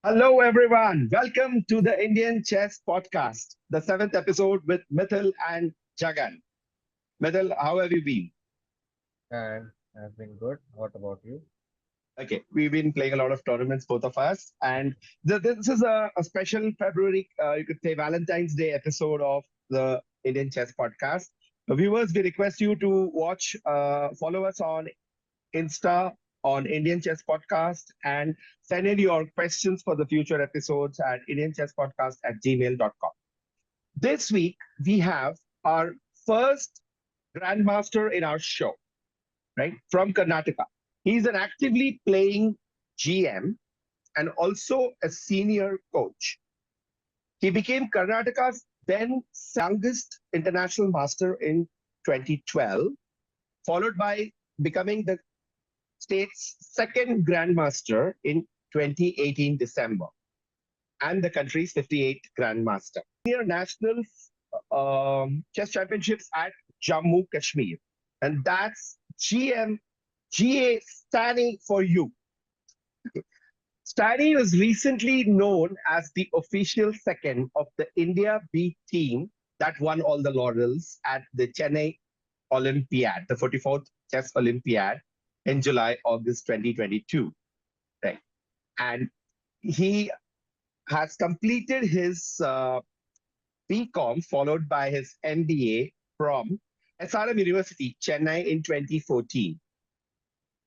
Hello, everyone. Welcome to the Indian Chess Podcast, the seventh episode with Mithil and Jagan. Mithil, how have you been? And I've been good. What about you? Okay, we've been playing a lot of tournaments, both of us, and this is a special February, you could say Valentine's Day episode of the Indian Chess Podcast. Viewers, we request you to follow us on Insta, on Indian Chess Podcast, and send in your questions for the future episodes at indianchesspodcast@gmail.com. This week, we have our first Grandmaster in our show, right, from Karnataka. He's an actively playing GM and also a senior coach. He became Karnataka's then youngest international master in 2012, followed by becoming the state's second Grandmaster in 2018 December, and the country's 58th Grandmaster. Senior National Chess Championships at Jammu Kashmir. And that's GA Stany for you. Stany was recently known as the official second of the India B team that won all the laurels at the Chennai Olympiad, the 44th Chess Olympiad in August 2022. Right. And he has completed his BCom followed by his MBA from SRM University, Chennai in 2014.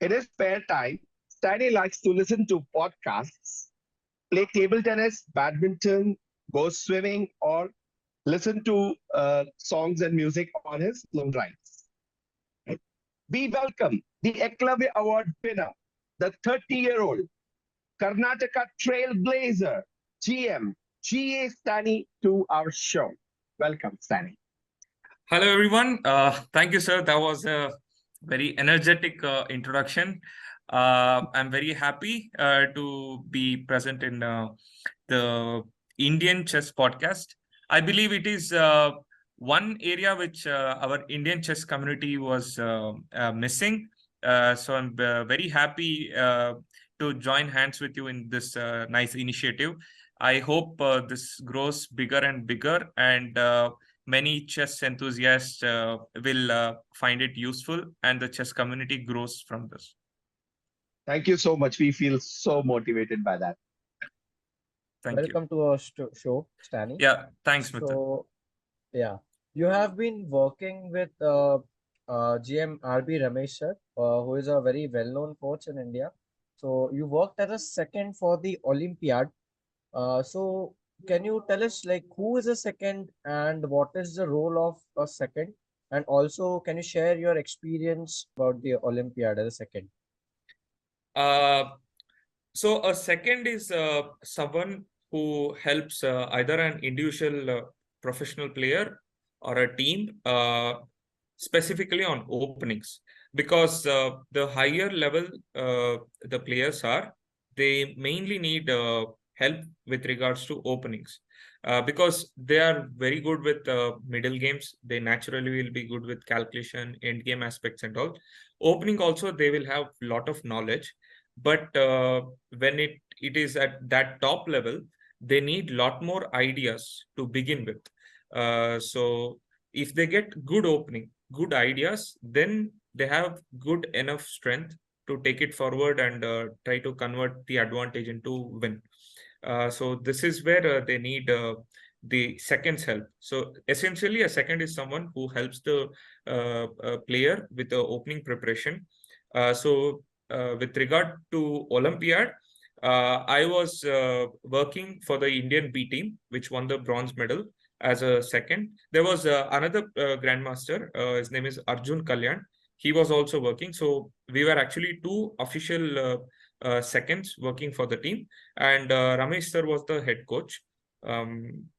In his spare time, Stany likes to listen to podcasts, play table tennis, badminton, go swimming, or listen to songs and music on his long drives. Right. We welcome the Eklavya Award winner, the 30-year-old Karnataka Trailblazer GM GA Stany to our show. Welcome, Stany. Hello, everyone. Thank you, sir. That was a very energetic introduction. I'm very happy to be present in the Indian Chess Podcast. I believe it is one area which our Indian chess community was missing. So I'm very happy to join hands with you in this nice initiative. I hope this grows bigger and bigger, and many chess enthusiasts will find it useful, and the chess community grows from this. Thank you so much. We feel so motivated by that. Thank you. Welcome to our show, Stany. Yeah, thanks, Mithil. So, yeah, you have been working with GM RB Ramesh sir, who is a very well-known coach in India. So, you worked as a second for the Olympiad. So, can you tell us like who is a second and what is the role of a second? And also, can you share your experience about the Olympiad as a second? Uh, so a second is someone who helps either an individual professional player or a team, specifically on openings, because the higher level the players are, they mainly need help with regards to openings. Because they are very good with middle games, they naturally will be good with calculation, end game aspects and all. Opening also, they will have a lot of knowledge, but when it is at that top level, they need lot more ideas to begin with. So if they get good opening, good ideas, then they have good enough strength to take it forward and try to convert the advantage into win. So this is where they need the second's help. So essentially, a second is someone who helps the player with the opening preparation. With regard to Olympiad, I was working for the Indian B team, which won the bronze medal as a second. There was another Grandmaster, his name is Arjun Kalyan. He was also working. So we were actually two official seconds working for the team. And Ramesh sir was the head coach.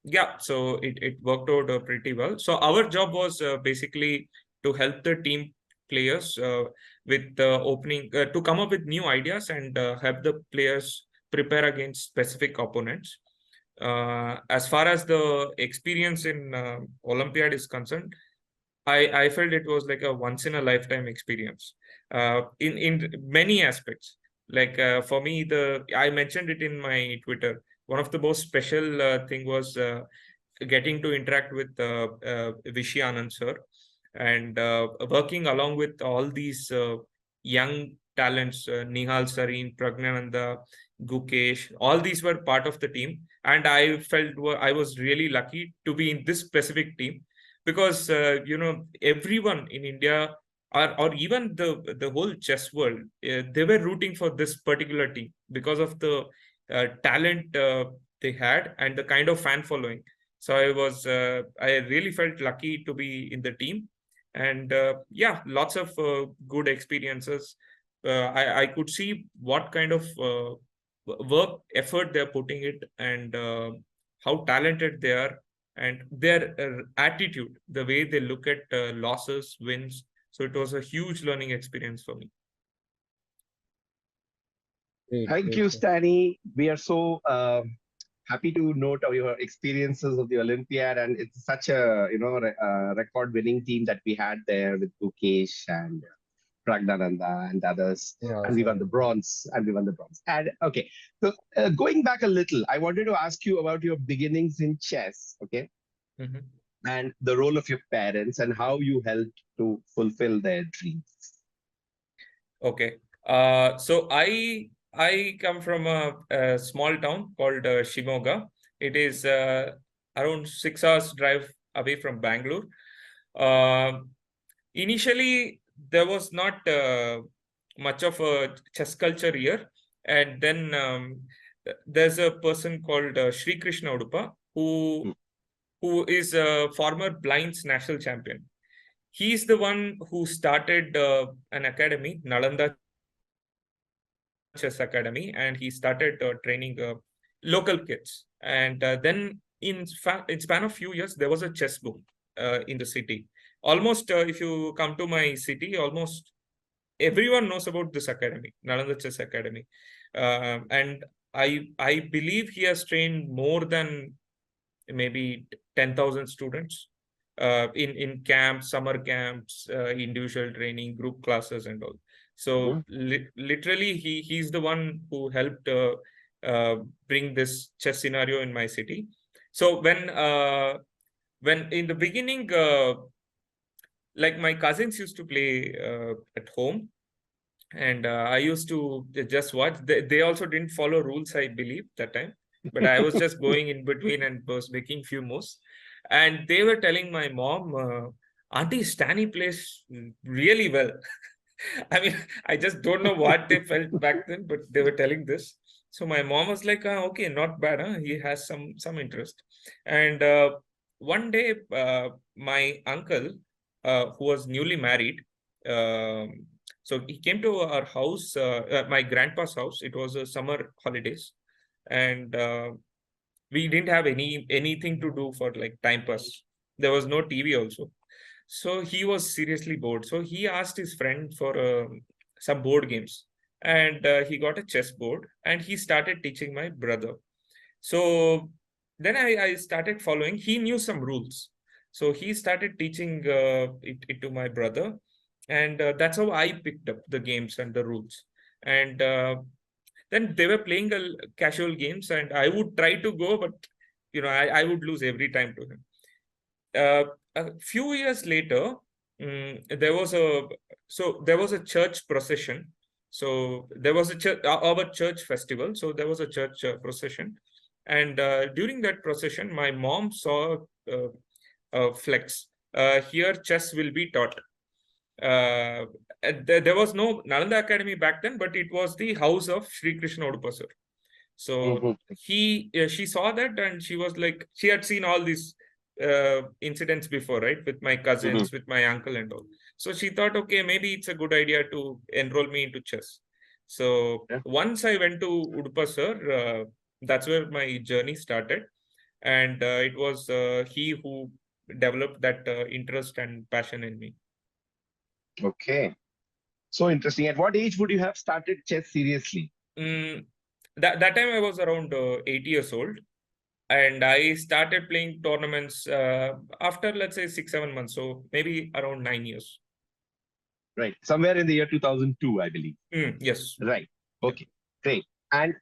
Yeah, so it worked out pretty well. So our job was basically to help the team players with opening to come up with new ideas and help the players prepare against specific opponents. As far as the experience in Olympiad is concerned, I felt it was like a once in a lifetime experience in many aspects. Like for me, I mentioned it in my Twitter. One of the most special thing was getting to interact with Vishy Anand sir, and working along with all these young talents, Nihal Sareen, Pragnananda, Gukesh, all these were part of the team. And I felt I was really lucky to be in this specific team, because everyone in India, or even the whole chess world, they were rooting for this particular team because of the talent they had and the kind of fan following. So I really felt lucky to be in the team, and yeah, lots of good experiences. I could see what kind of work effort they're putting it, and how talented they are, and their attitude, the way they look at losses, wins. So it was a huge learning experience for me. Great, Thank great. you, Stany. We are so happy to note of your experiences of the Olympiad, and it's such a record-winning team that we had there with Mukesh and Pragnananda and others, Yeah, and we won sorry. the bronze. And okay, so going back a little, I wanted to ask you about your beginnings in chess, okay, Mhm. and the role of your parents and how you helped to fulfill their dreams. Okay. So I come from a small town called Shimoga. It is around 6 hours drive away from Bangalore. Uh, Initially, there was not much of a chess culture here, and then there's a person called Sri Krishna Udupa, Hmm. who is a former blinds national champion. He's the one who started an academy, Nalanda Chess Academy, and he started training local kids. And then in span of few years, there was a chess boom in the city. Almost, if you come to my city, almost everyone knows about this academy, Nalanda Chess Academy. And I believe he has trained more than maybe 10,000 students in camps, summer camps, individual training, group classes, and all. So Mhm. literally, he's the one who helped bring this chess scenario in my city. So when in the beginning, like my cousins used to play at home, and I used to just watch. They also didn't follow rules, I believe, that time, but I was just going in between and was making few moves. And they were telling my mom, Auntie, Stany plays really well. I mean, I just don't know what they felt back then, but they were telling this. So my mom was like, okay, not bad, huh? He has some interest. And one day, my uncle, who was newly married, um, so he came to our house, my grandpa's house. It was a summer holidays, and we didn't have anything to do for like time pass. There was no TV also, so he was seriously bored. So he asked his friend for some board games, and he got a chess board, and he started teaching my brother. So then I started following. He knew some rules, so he started teaching it to my brother, and that's how I picked up the games and the rules. And then they were playing casual games, and I would try to go, but I would lose every time to him. A few years later, there was a church procession. So there was a church, our church festival. So there was a church procession, and during that procession, my mom saw a flex. Here, chess will be taught. There was no Nalanda Academy back then, but it was the house of Sri Krishna Udupa sir. So Mhm. she saw that, and she was like, she had seen all these incidents before, right, with my Mhm. cousins, with my uncle, and all. So she thought, okay, maybe it's a good idea to enroll me into chess. So Yeah. once I went to Udupa sir, that's where my journey started, and it was he who developed that interest and passion in me. Okay. So interesting. At what age would you have started chess seriously? Mm, that time I was around 8 years old, and I started playing tournaments after, let's say, 6 7 months, so maybe around 9 years. Right. Somewhere in the year 2002, I believe. Yes. Right. Okay, great. And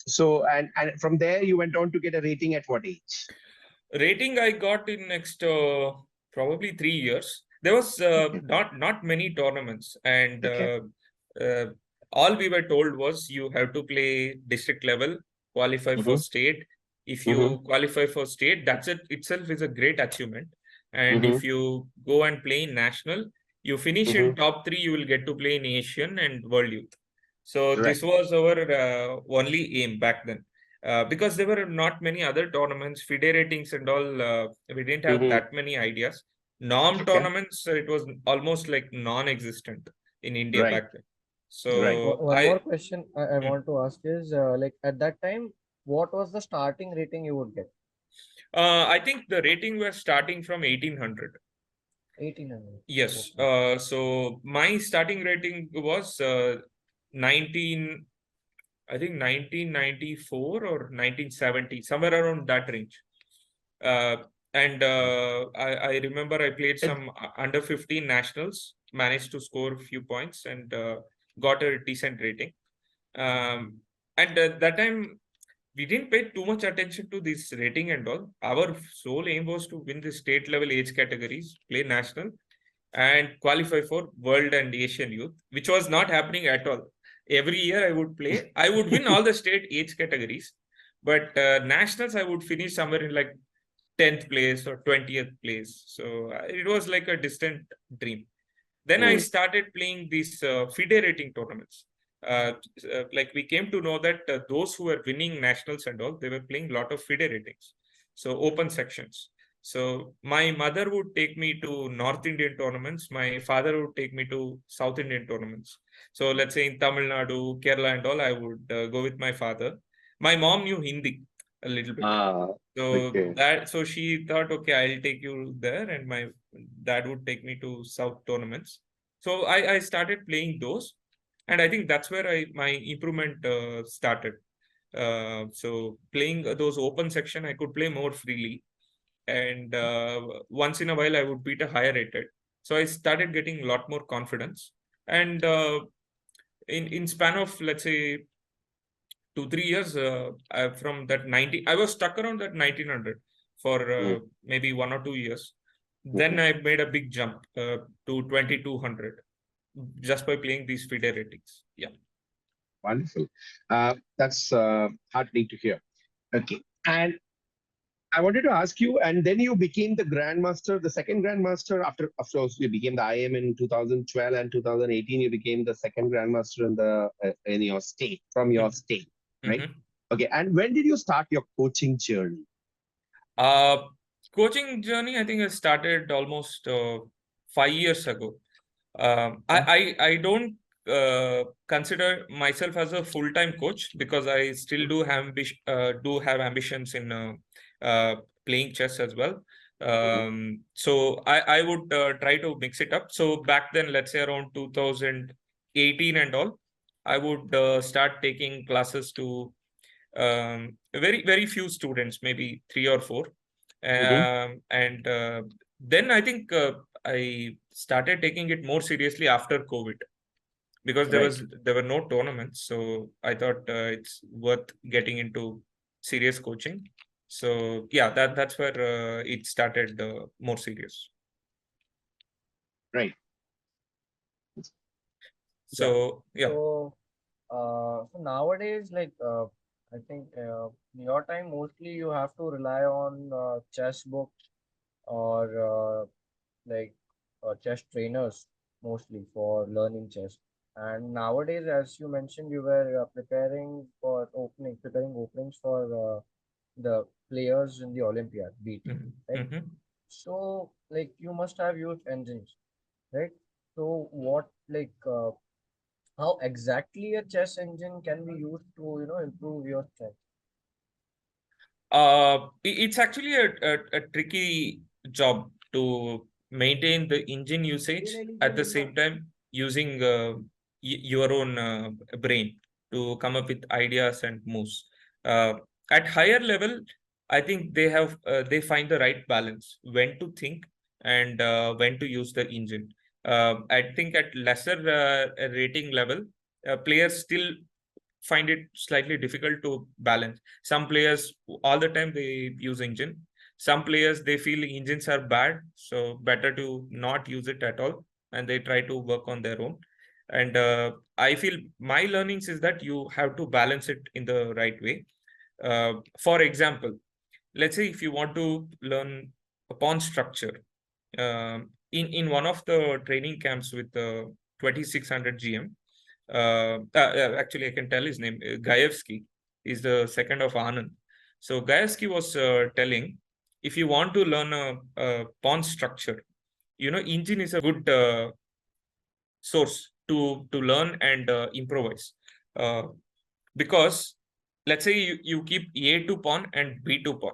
so and from there you went on to get a rating at what age? Rating I got in next probably 3 years. There was Okay. not many tournaments, and Okay. uh, all we were told was you have to play district level, qualify for Mm-hmm. state. If Mm-hmm. you qualify for state, that's it itself is a great achievement. And Mm-hmm. if you go and play in national, you finish Mm-hmm. in top three, you will get to play in Asian and World Youth. So Right. this was our only aim back then. Because there were not many other tournaments, FIDE ratings and all, we didn't have Mm-hmm. that many ideas. Norm Okay. tournaments, it was almost like non-existent in India Right. back then. Right. So One I, more question I hmm. want to ask is like at that time, what was the starting rating you would get? I think the rating was starting from 1800. 1800. Yes. Okay. So my starting rating was 19, I think 1994 or 1970, somewhere around that range. Uh, and I remember I played It, some under 15 nationals, managed to score a few points, and got a decent rating. Um, and that time we didn't pay too much attention to this rating and all. Our sole aim was to win the state level age categories, play national, and qualify for World and Asian Youth, which was not happening at all. Every year I would play, I would win all the state age categories, but nationals I would finish somewhere in like 10th place or 20th place. So it was like a distant dream. Then I mm, started playing these FIDE rating tournaments. Uh, like we came to know that those who were winning nationals and all, they were playing a lot of FIDE ratings. So open sections. So my mother would take me to North Indian tournaments. My father would take me to South Indian tournaments. So let's say in Tamil Nadu, Kerala and all, I would go with my father. My mom knew Hindi a little bit. ah, okay. So she thought, okay, I'll take you there, and my dad would take me to South tournaments. So I started playing those, and I think that's where my improvement started. So playing those open section, I could play more freely, and once in a while I would beat a higher rated. So I started getting a lot more confidence, and in span of let's say 2 3 years, from that 90, I was stuck around that 1900 for Mm, maybe 1 or 2 years. Then okay. I made a big jump to 2200 just by playing these FIDE ratings. Yeah. Wonderful. That's heartening to hear. Okay. And I wanted to ask you, and then you became the Grandmaster, the second Grandmaster after, of course, you became the IM in 2012 and 2018. You became the second Grandmaster in your state, from your state, right? Mm-hmm. Okay. And when did you start your coaching journey? Uh, Coaching journey, I think I started almost 5 years ago. I don't consider myself as a full-time coach because I still do have ambitions in playing chess as well. Mm-hmm. So I would try to mix it up. So back then, let's say around 2018 and all, I would start taking classes to very few students, maybe three or four, Mm-hmm. and then I think I started taking it more seriously after COVID because Right. there were no tournaments, so I thought it's worth getting into serious coaching. So yeah, that's where it started more serious. Right. Yeah. So yeah. So, so nowadays, like, I think in your time, mostly you have to rely on chess books or like chess trainers mostly for learning chess. And nowadays, as you mentioned, you were preparing openings for the players in the Olympiad, BT, Mhm, right? mhm. So, like, you must have used engines, right? So, what, like, how exactly a chess engine can be used to, improve your strength? It's actually a tricky job to maintain the engine usage at the same time using your own brain to come up with ideas and moves. Uh, at higher level, I think they find the right balance when to think and when to use the engine. I think at lesser rating level, players still find it slightly difficult to balance. Some players all the time they use engine. Some players they feel engines are bad, so better to not use it at all, and they try to work on their own. And I feel my learnings is that you have to balance it in the right way. For example, let's say if you want to learn a pawn structure, in one of the training camps with the 2600 GM, actually I can tell his name, Gaevsky is the second of Anand. So Gaevsky was telling, if you want to learn a pawn structure, engine is a good source to learn and improvise. Because let's say you keep A2 pawn and B2 pawn.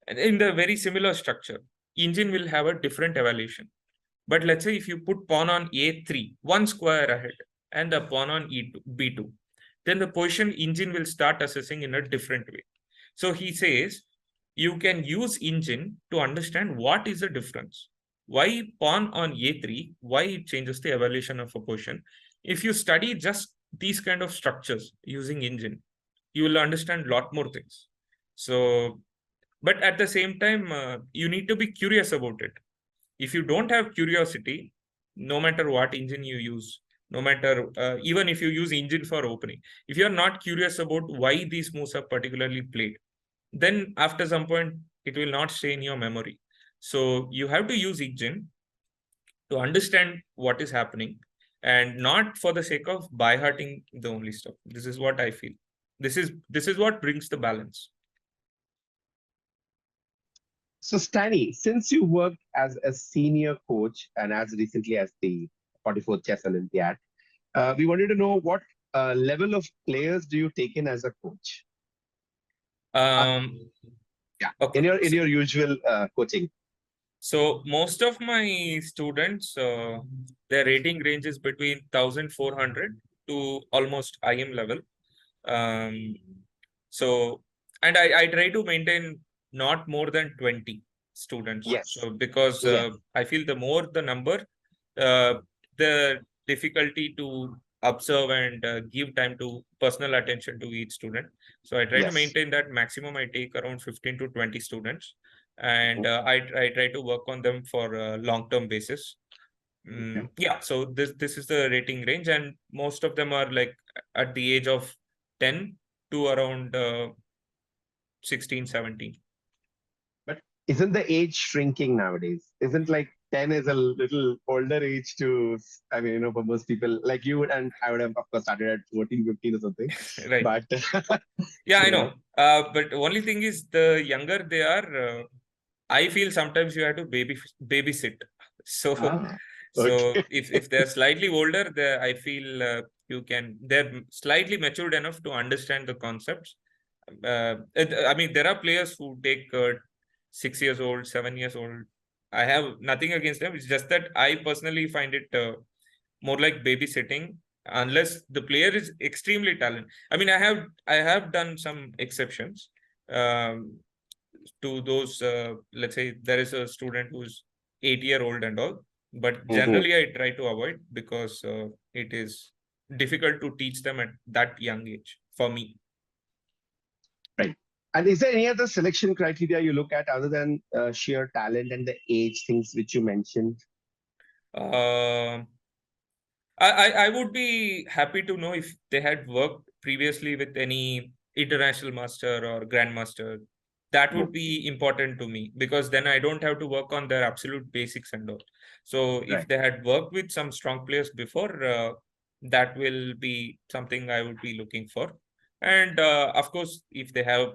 And in the very similar structure, engine will have a different evaluation. But let's say if you put pawn on A3, one square ahead, and the pawn on E2, B2, then the position engine will start assessing in a different way. So he says, you can use engine to understand what is the difference. Why pawn on A3, why it changes the evaluation of a position. If you study just these kind of structures using engine, you will understand a lot more things. So, but at the same time, you need to be curious about it. If you don't have curiosity, no matter what engine you use, no matter even if you use engine for opening, if you're not curious about why these moves are particularly played, then after some point it will not stay in your memory. So you have to use engine to understand what is happening, and not for the sake of by hearting the only stuff. This is what I feel. This is what brings the balance. So, Stany, since you worked as a senior coach and as recently as the 44th Chess Olympiad, we wanted to know what level of players do you take in as a coach? Um, Yeah, okay. in your usual coaching. So most of my students, their rating range is between 1400 to almost IM level. So, and I try to maintain not more than 20 students. Yes. So because Yes. I feel the more the number, the difficulty to observe and give time to personal attention to each student. So I try to Yes. maintain that maximum. I take around 15 to 20 students, and Mhm. I try to work on them for a long-term basis. Okay. Yeah, so this is the rating range, and most of them are like at the age of 10 to around 16, 17. But isn't the age shrinking nowadays? Isn't like 10 is a little older age to, I mean, for most people like you would, and I would have, of course, started at 14, 15 or something. Right. But, Yeah, I you know. But only thing is, the younger they are, I feel sometimes you have to babysit. So, Ah, so okay. if they're slightly older, I feel they're slightly matured enough to understand the concepts. I mean, there are players who take 6 years old, 7 years old. I have nothing against them. It's just that I personally find it more like babysitting, unless the player is extremely talented. I mean, I have done some exceptions to those. Let's say there is a student who's 8 year old and all, but Mhm. generally I try to avoid, because it is difficult to teach them at that young age for me. Right. And is there any other selection criteria you look at other than sheer talent and the age things which you mentioned? Uh, I would be happy to know if they had worked previously with any international master or grandmaster. That would be important to me, because then I don't have to work on their absolute basics and all. So if Right. they had worked with some strong players before, that will be something I would be looking for. And of course, if they have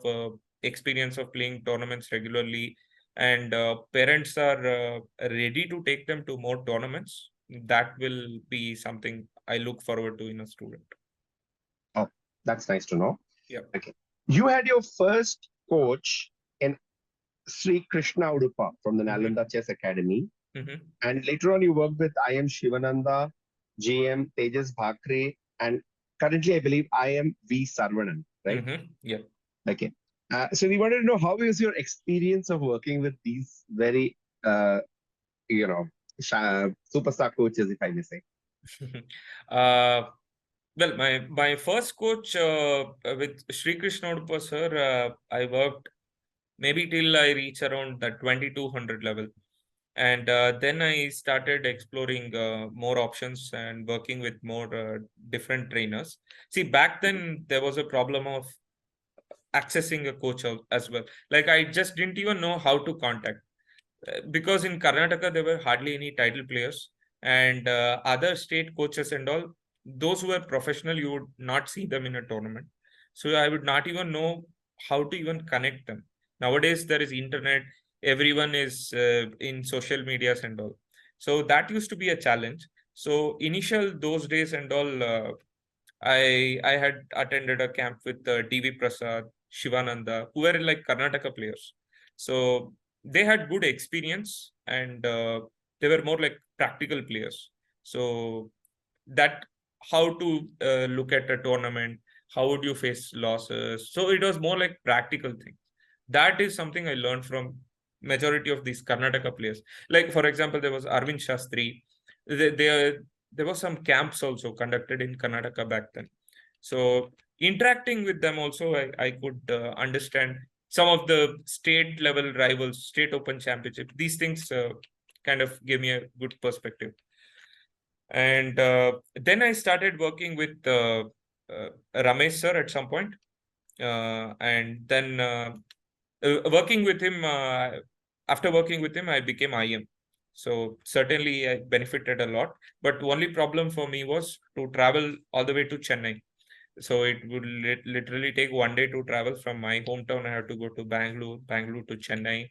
experience of playing tournaments regularly, and parents are ready to take them to more tournaments, that will be something I look forward to in a student. Oh, that's nice to know. Yeah. Okay. You had your first coach in Sri Krishna Udupa from the Mhm. Nalanda Chess Academy. Mhm. And later on, you worked with I.M. Shivananda, J.M. Tejas Bhakre, and currently, I believe, I.M. V. Sarvanan, right? Yeah. Okay. So we wanted to know how was your experience of working with these very, uh, you know, superstar coaches, if I may say. uh, Well, my first coach with Sri Krishna Udupa sir, I worked maybe till I reach around the 2200 level. And then I started exploring more options and working with more different trainers. See, back then there was a problem of accessing a coach as well. Like I just didn't even know how to contact. Because in Karnataka there were hardly any title players, and other state coaches and all, those who were professional, you would not see them in a tournament. So I would not even know how to even connect them. Nowadays there is internet, everyone is in social medias and all. So that used to be a challenge. So initial those days and all, I had attended a camp with DV Prasad, Shivananda, who were like Karnataka players. So they had good experience, and they were more like practical players. So that how to look at a tournament, how would you face losses? So it was more like practical things. That is something I learned from majority of these Karnataka players. Like for example, there was Arvind Shastri. There was some camps also conducted in Karnataka back then. So interacting with them also, I could understand some of the state level rivals, state open championship. These things kind of gave me a good perspective. And then I started working with Ramesh sir at some point. And then working with him, after working with him, I became IM. So certainly I benefited a lot. But only problem for me was to travel all the way to Chennai. So it would literally take 1 day to travel from my hometown. I had to go to Bangalore to Chennai,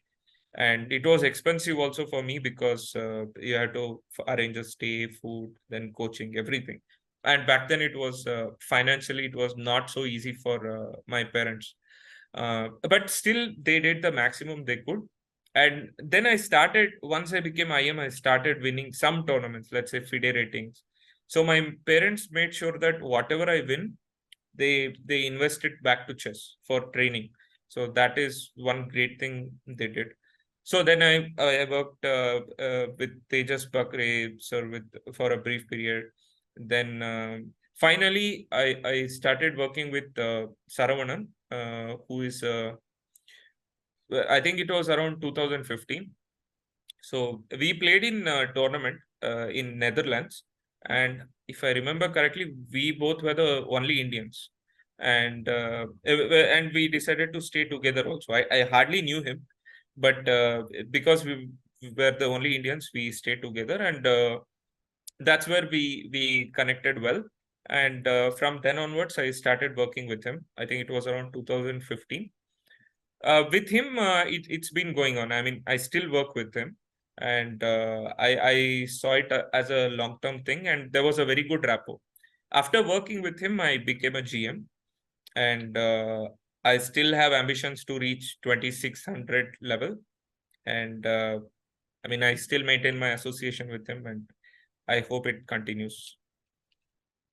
and it was expensive also for me because you had to arrange a stay, food, then coaching, everything. And back then it was financially it was not so easy for my parents, but still they did the maximum they could. And then I started, once I became IM, I started winning some tournaments, let's say FIDE ratings. So my parents made sure that whatever I win, they invest it back to chess for training. So that is one great thing they did. So then I worked with Tejas Bakre sir with for a brief period. Then finally I started working with Saravanan, who is I think it was around 2015. So we played in a tournament in Netherlands, and if I remember correctly, we both were the only Indians, and we decided to stay together. Also, I hardly knew him, but because we were the only Indians, we stayed together, and that's where we connected well. And from then onwards, I started working with him. I think it was around 2015. With him, it's been going on. I mean, I still work with him, and I saw it as a long-term thing, and there was a very good rapport. After working with him, I became a GM, and I still have ambitions to reach 2600 level. And I mean, I still maintain my association with him, and I hope it continues.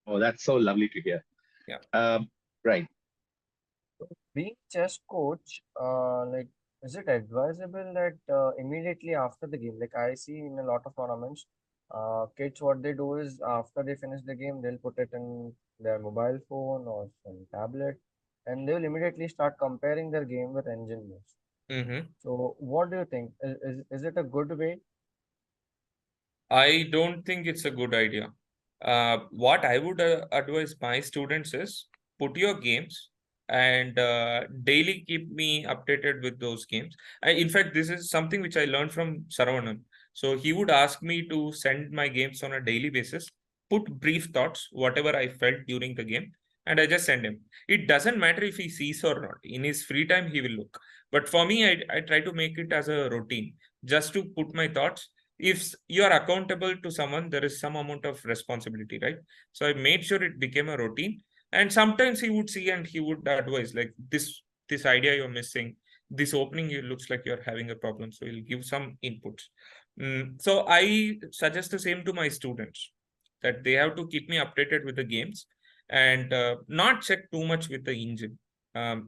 Oh, that's so lovely to hear. Yeah. Right. Being chess coach, like, is it advisable that immediately after the game, like I see in a lot of tournaments, kids, what they do is after they finish the game, they'll put it in their mobile phone or some tablet, and they'll immediately start comparing their game with engine moves. Mm-hmm. So, what do you think? Is it a good way? I don't think it's a good idea. What I would advise my students is put your games and daily keep me updated with those games. In fact, this is something which I learned from Saravanan. So he would ask me to send my games on a daily basis, put brief thoughts, whatever I felt during the game, and I just send him. It doesn't matter if he sees or not. In his free time, he will look. But for me, I try to make it as a routine, just to put my thoughts. If you are accountable to someone, there is some amount of responsibility, right? So I made sure it became a routine. And sometimes he would see and he would advise, like, this idea you're missing, this opening, it looks like you're having a problem. So he'll give some inputs. So I suggest the same to my students, that they have to keep me updated with the games and not check too much with the engine.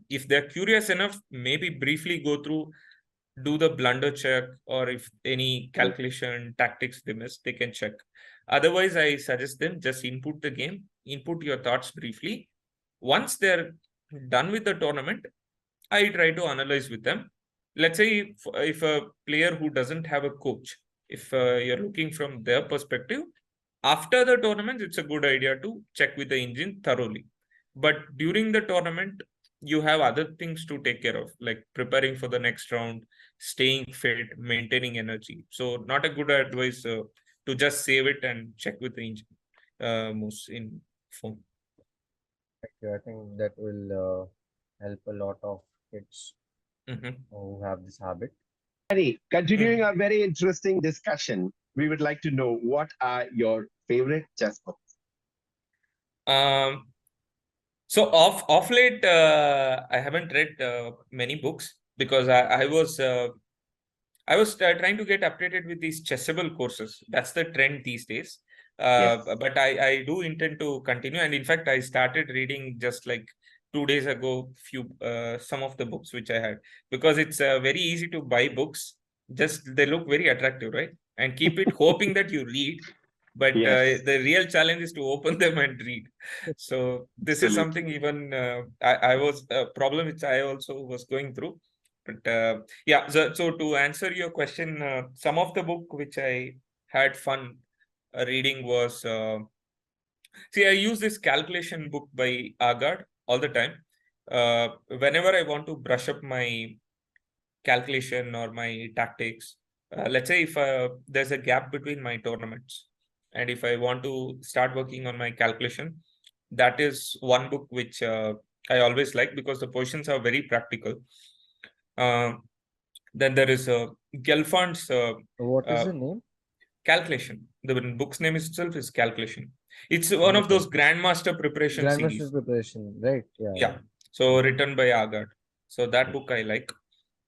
If they're curious enough, maybe briefly go through, do the blunder check, or if any calculation tactics they miss, they can check. Otherwise, I suggest them just input the game input your thoughts briefly. Once they're done with the tournament, I try to analyze with them. Let's say if a player who doesn't have a coach, if you're looking from their perspective, after the tournament, it's a good idea to check with the engine thoroughly. But during the tournament, you have other things to take care of, like preparing for the next round, staying fit, maintaining energy. So not a good advice to just save it and check with the engine most in phone. Thank you. I think that will help a lot of kids who have this habit. Stany, continuing our very interesting discussion, we would like to know what are your favorite chess books? So off late, I haven't read many books because I was trying to get updated with these chessable courses. That's the trend these days. Yes. But I do intend to continue, and in fact, I started reading just like 2 days ago some of the books which I had, because it's very easy to buy books. Just they look very attractive, right? And keep it hoping that you read. But Yes. the real challenge is to open them and read. So this is something even I was a problem which I also was going through. But yeah, so to answer your question, some of the book which I had fun reading was see, I use this calculation book by Agard all the time. Whenever I want to brush up my calculation or my tactics, let's say if there's a gap between my tournaments, and if I want to start working on my calculation, that is one book which I always like, because the positions are very practical. Then there is Gelfand's What is the name? calculation. The book's name itself is calculation. It's one of those Grandmaster preparation series. Grandmaster preparation, right? Yeah. Yeah. So written by Agard. So that book I like.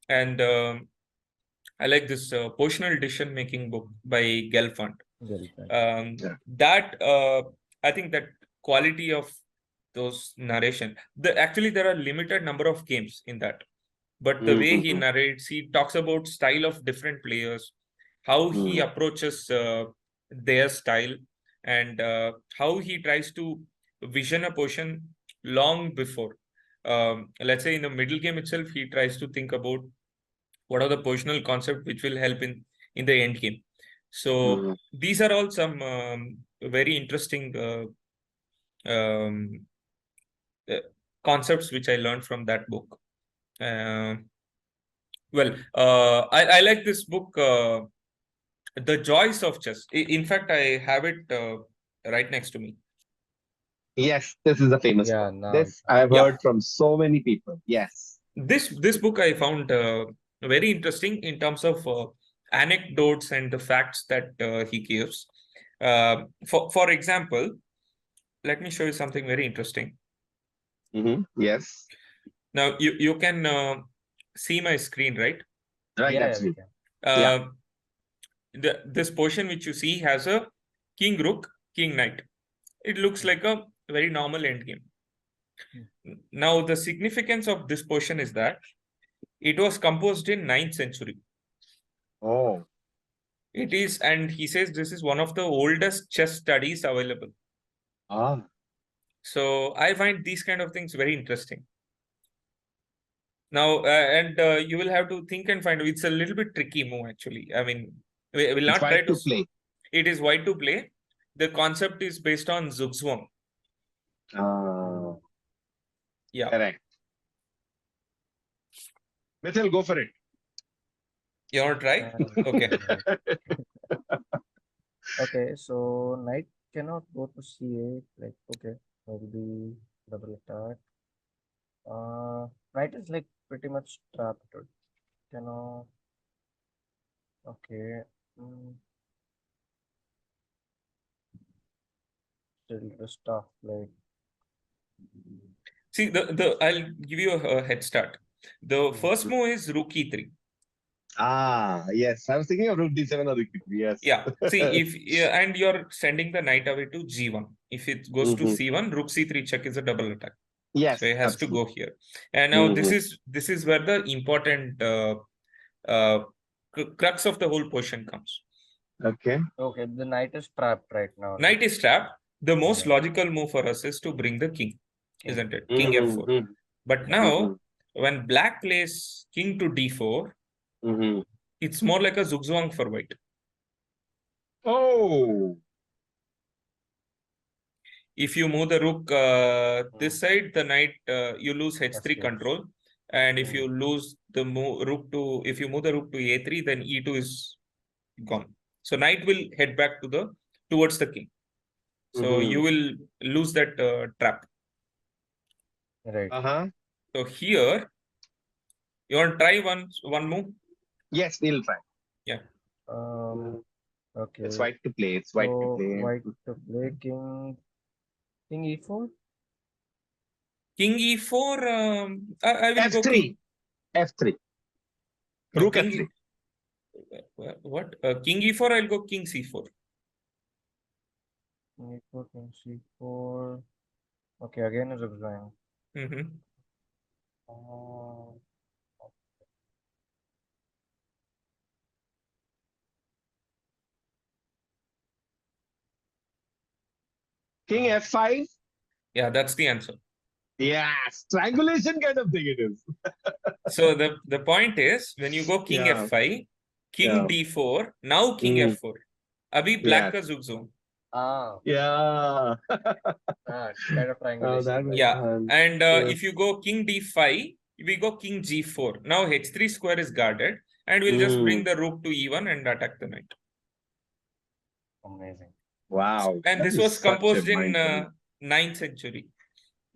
And I like this positional decision making book by Gelfand. That I think that quality of those narration. Actually, there are limited number of games in that, but the way he narrates, he talks about style of different players, how he approaches their style, and how he tries to vision a position long before. Let's say in the middle game itself, he tries to think about what are the positional concepts which will help in the end game. So these are all some very interesting concepts which I learned from that book. Well, I like this book, The Joys of Chess. In fact, I have it right next to me. Yes, this is a famous book. This I've heard from so many people. Yes. This book I found very interesting in terms of anecdotes and the facts that he gives. For example, let me show you something very interesting. Yes. Now you can see my screen, right? Right. Yeah, this position which you see has a king rook, king knight. It looks like a very normal endgame. Now the significance of this position is that it was composed in 9th century. Oh. It is, and he says this is one of the oldest chess studies available. So I find these kind of things very interesting. Now, you will have to think and find. It's a little bit tricky move, actually. I mean, we will not try to play. It is white to play. The concept is based on Zugzwang. Yeah. Correct. Mithil, go for it. You want to try? Okay. Okay, so knight cannot go to c8. Like, okay, maybe double attack. Knight is like pretty much trapped. Cannot. Okay. Still the stuff like. See, I'll give you a head start. The first move is rook e3. Yes. I was thinking of rook d7 or rook e3. Yes. Yeah. See, and you're sending the knight away to g1. If it goes to c1, rook c3 check is a double attack. Yes. So it has to go here. And now this is where the important crux of the whole position comes. Okay. Okay, the knight is trapped right now. Knight is trapped. the most Yeah. logical move for us is to bring the king, King. isn't it? King f4. Mhm. But now, when black plays king to d4, Mhm. it's more like a zugzwang for white. Oh. If you move the rook this side, the knight, you lose h3 Escapes. control. And if you lose the if you move the rook to a3, then e2 is gone. So knight will head back towards the king. So you will lose that trap. Right. So here, you want to try one move? Yes, we'll try. Yeah. Okay. It's white to play. It's white to So play. white to play king e4. King e4. I will go F3. king. F3. No, Rook king. F3. What? King e4. I'll go king c4. King e4, king c4. Okay, again is zigzag. King F5. Yeah, that's the answer. Yeah, strangulation kind of thing it is. So the point is, when you go king Yeah. f5, king Yeah. d4, now king f4. Abhi black ka zug zone. Yeah. Kind of triangulation. That Yeah, and yeah. if you go king d5, we go king g4. Now h3 square is guarded, and we'll just bring the rook to e1 and attack the knight. Amazing. Wow. And That this is was such a composed in mind-blowing. 9th century.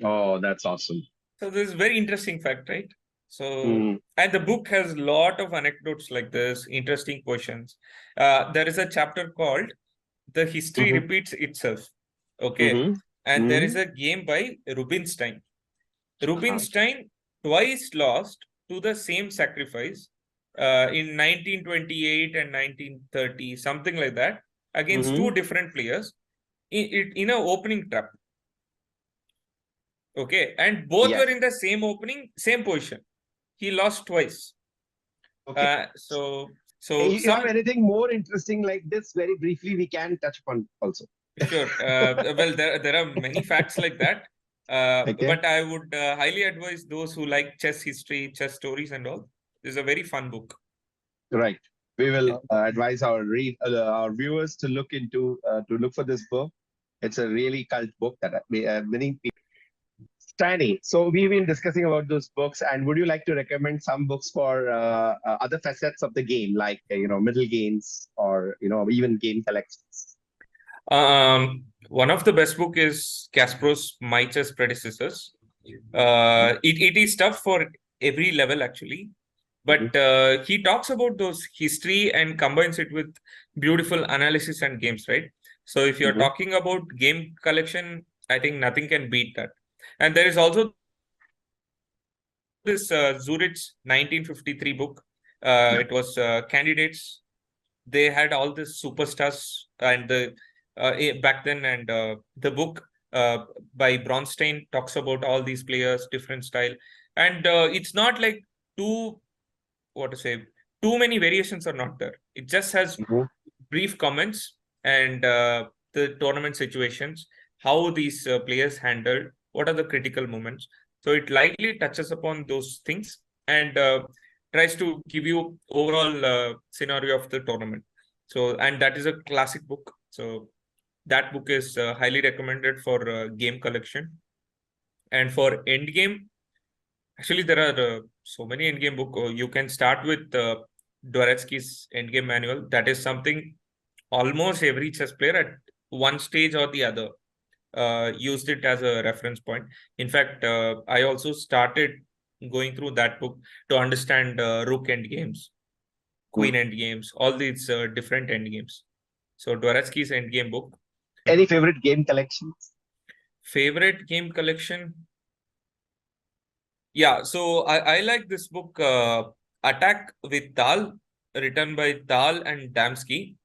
Oh, that's awesome. So this is very interesting fact, right? So, Mm. and the book has a lot of anecdotes like this, interesting questions. There is a chapter called "The History Repeats Itself." Okay, and there is a game by Rubinstein. Rubinstein twice lost to the same sacrifice in 1928 and 1930, something like that, against two different players in an opening trap. Okay, and both Yes. were in the same opening, same position. He lost twice. Okay. So If you have anything more interesting like this, very briefly, we can touch upon also. Sure. Well, there are many facts like that. Okay. But I would highly advise those who like chess history, chess stories, and all. This is a very fun book. Right. We will advise our viewers to look for this book. It's a really cult book that many people. Stany, so we've been discussing about those books, and would you like to recommend some books for other facets of the game, like middle games or even game collections? One of the best book is Kasparov's My Chess Predecessors. It is tough for every level actually, but he talks about those history and combines it with beautiful analysis and games, right? So if you're talking about game collection, I think nothing can beat that. And there is also this Zurich 1953 book. It was candidates. They had all these superstars and back then, and the book by Bronstein talks about all these players, different style, and it's not like too too many variations are not there. It just has brief comments and the tournament situations, how these players handled, what are the critical moments. So it lightly touches upon those things and tries to give you overall scenario of the tournament. So, and that is a classic book. So that book is highly recommended for game collection. And for end game, actually there are so many end game book. You can start with Dvoretsky's end game manual. That is something almost every chess player at one stage or the other used it as a reference point. In fact, I also started going through that book to understand rook end games, queen end games, all these different end games. So Dvoretsky's end game book. Any favorite game collections? Favorite game collection? Yeah, so I like this book, Attack with Tal, written by Tal and Damsky.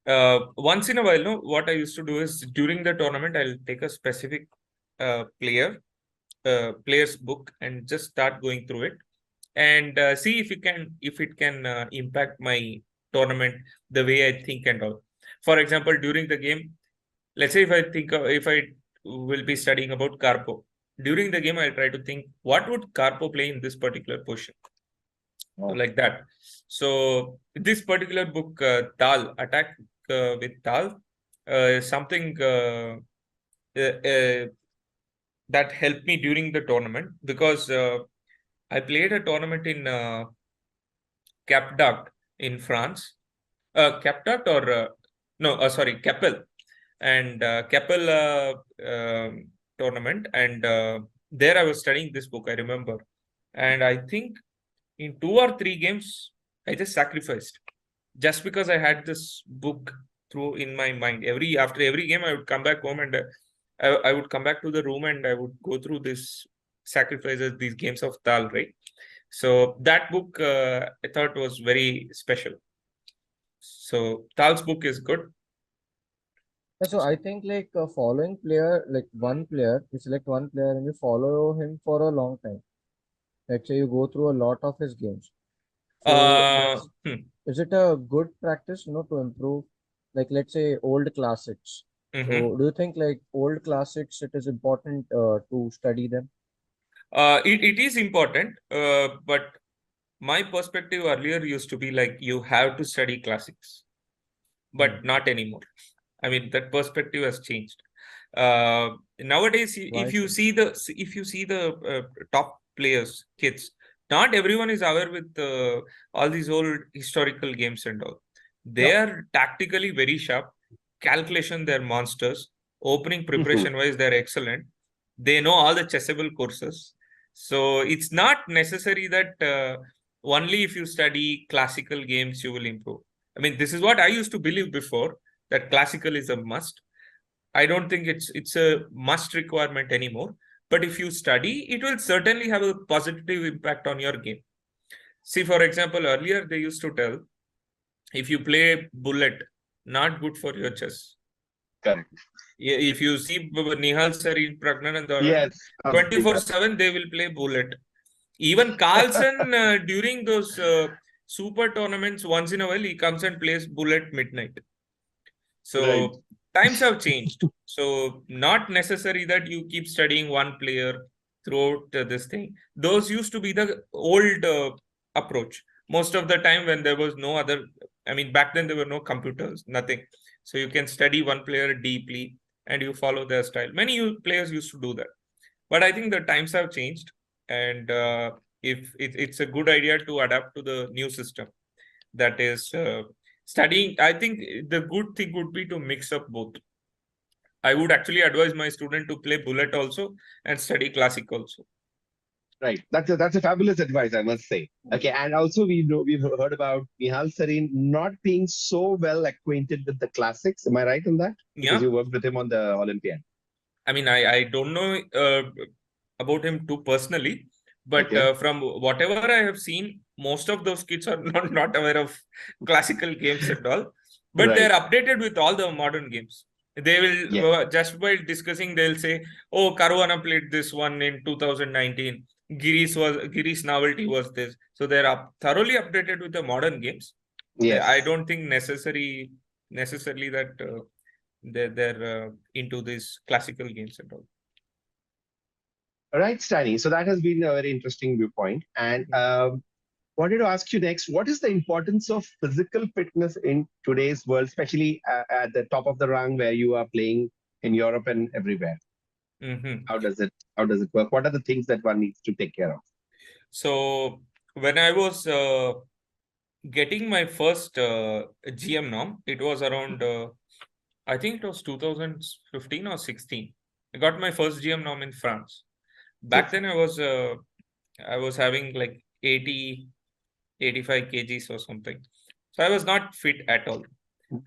Once in a while, no, what I used to do is during the tournament, I'll take a specific player's book and just start going through it and see if it can impact my tournament the way I think and all. For example, during the game, let's say if I will be studying about Carpo, during the game I'll try to think what would Carpo play in this particular position, like that. So this particular book, Dal, Attack with Dal, is something that helped me during the tournament, because I played a tournament in Cap d'Agde in France. Cap d'Agde or no, sorry, Capel, and Capel tournament, and there I was studying this book, I remember, and I think in 2 or 3 games I just sacrificed, just because I had this book through in my mind. After every game, I would come back home, and I would come back to the room, and I would go through this sacrifices, these games of Tal, right? So that book I thought was very special. So Tal's book is good. Yeah, so I think like following player, like one player, you select one player and you follow him for a long time. Let's say you go through a lot of his games. So Uh, that's, hmm, is it a good practice, to improve? Like let's say old classics. mhm. So do you think like old classics, it is important to study them? It is important, but my perspective earlier used to be like you have to study classics, Hmm. but not anymore. I mean, that perspective has changed. Nowadays, Why so? if you see the top players, kids, not everyone is aware with all these old historical games and all. They Yeah. are tactically very sharp. Calculation, they're monsters. Opening Mhm. preparation wise, they're excellent. They know all the chessable courses. So it's not necessary that only if you study classical games you will improve. I mean, this is what I used to believe before, that classical is a must. I don't think it's a must requirement anymore. But if you study, it will certainly have a positive impact on your game. See, for example, earlier they used to tell if you play bullet, not good for your chess. Correct. If you see Nihal Sarin, Pragnan, and the Yes, completely. 24/7, they will play bullet. Even Carlsen, during those super tournaments, once in a while, he comes and plays bullet midnight. Right. So times have changed. So not necessary that you keep studying one player throughout this thing. Those used to be the old approach. Most of the time when there was no other, I mean, back then there were no computers, nothing. So you can study one player deeply and you follow their style. Many players used to do that. But I think the times have changed, and if it's a good idea to adapt to the new system, that is studying. I think the good thing would be to mix up both. I would actually advise my student to play bullet also and study classic also. Right. That's a fabulous advice, I must say. Okay, and also we've heard about Nihal Sarin not being so well acquainted with the classics. Am I right on that? Because Yeah, you worked with him on the Olympiad. I mean, I don't know about him too personally, but Okay. from whatever I have seen, most of those kids are not aware of classical games at all. But they're Right. updated with all the modern games. They Yeah. will just by discussing, they'll say, "Oh, Caruana played this one in 2019. Giri's novelty was this." So they're thoroughly updated with the modern games. I Yes. don't think necessarily that they're into these classical games and all. All right, Stany. So that has been a very interesting viewpoint. And wanted to ask you next, what is the importance of physical fitness in today's world, especially at the top of the rung where you are playing in Europe and everywhere? Mhm. How does it work? What are the things that one needs to take care of? So when I was getting my first GM norm, it was around I think it was 2015 or 16. I got my first GM norm in France. Back Super. then I was having like 80, 85 kgs or something. So I was not fit at all.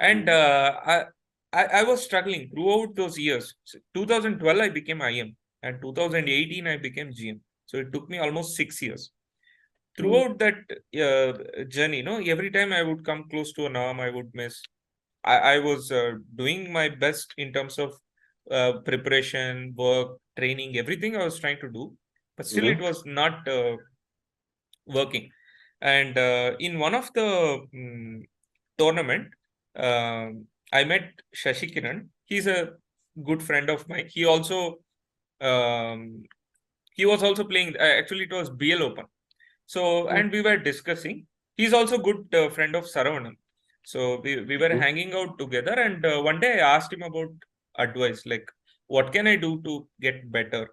And I was struggling throughout those years. 2012 I became IM, and 2018 I became GM. So it took me almost 6 years. Mm. Throughout that journey, every time I would come close to a norm, I would miss. I was doing my best in terms of preparation, work, training, everything I was trying to do, but still it Mhm. was not working. And in one of the tournament, I met Shashi Kiran. he's a good friend of mine. He also he was also playing. Actually, it was BL Open. So and we were discussing. He's also good friend of Saravanan. So we were hanging out together, and one day I asked him about advice, like what can I do to get better.